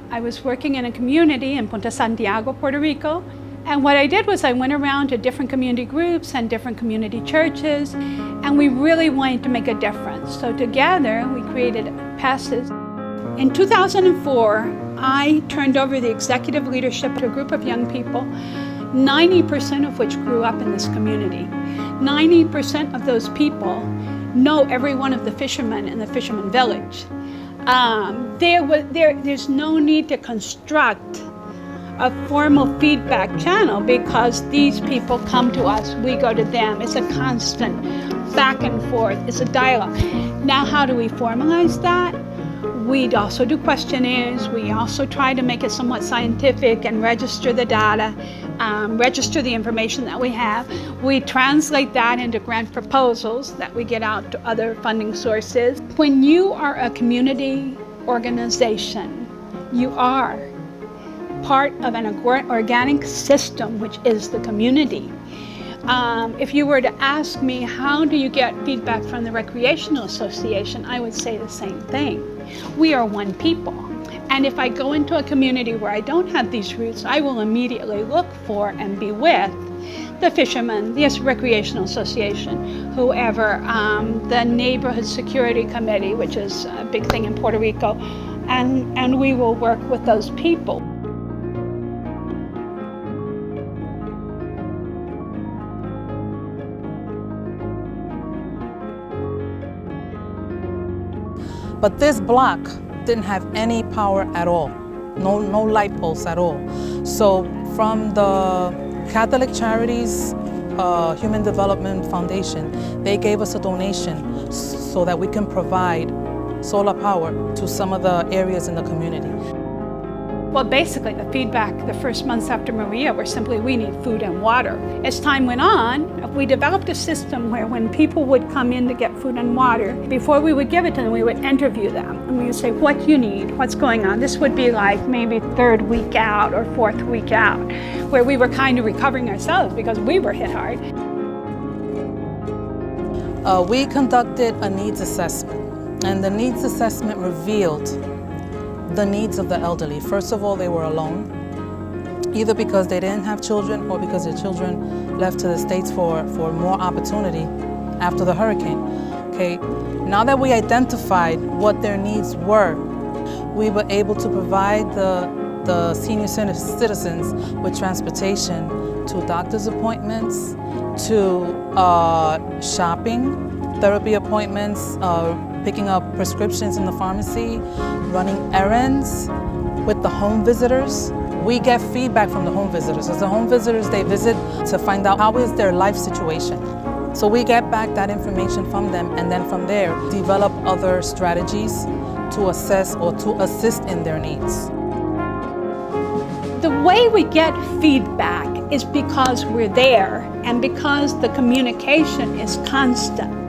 I was working in a community in Punta Santiago, Puerto Rico. And what I did was I went around to different community groups and different community churches, and we really wanted to make a difference. So together we created PECES. In 2004, I turned over the executive leadership to a group of young people, 90% of which grew up in this community. 90% of those people know every one of the fishermen in the fisherman village. There's no need to construct a formal feedback channel because these people come to us, we go to them. It's a constant back and forth, it's a dialogue. Now, how do we formalize that? We also do questionnaires. We also try to make it somewhat scientific and register the data, register the information that we have. We translate that into grant proposals that we get out to other funding sources. When you are a community organization, you are part of an organic system, which is the community. If you were to ask me, how do you get feedback from the Recreational Association, I would say the same thing. We are one people. And if I go into a community where I don't have these roots, I will immediately look for and be with the fishermen, the Recreational Association, whoever, the Neighborhood Security Committee, which is a big thing in Puerto Rico, and we will work with those people. But this block didn't have any power at all, no light poles at all. So from the Catholic Charities Human Development Foundation, they gave us a donation so that we can provide solar power to some of the areas in the community. Well, basically the feedback the first months after Maria were simply, we need food and water. As time went on, we developed a system where when people would come in to get food and water, before we would give it to them, we would interview them. And we would say, what do you need? What's going on? This would be like maybe third week out or fourth week out, where we were kind of recovering ourselves because we were hit hard. We conducted a needs assessment, and the needs assessment revealed the needs of the elderly. First of all, they were alone, either because they didn't have children or because their children left to the States for more opportunity after the hurricane. Okay, now that we identified what their needs were, we were able to provide the senior citizens with transportation to doctor's appointments, to shopping, therapy appointments, picking up prescriptions in the pharmacy, running errands with the home visitors. We get feedback from the home visitors. As the home visitors, they visit to find out how is their life situation. So we get back that information from them, and then from there, develop other strategies to assess or to assist in their needs. The way we get feedback is because we're there and because the communication is constant.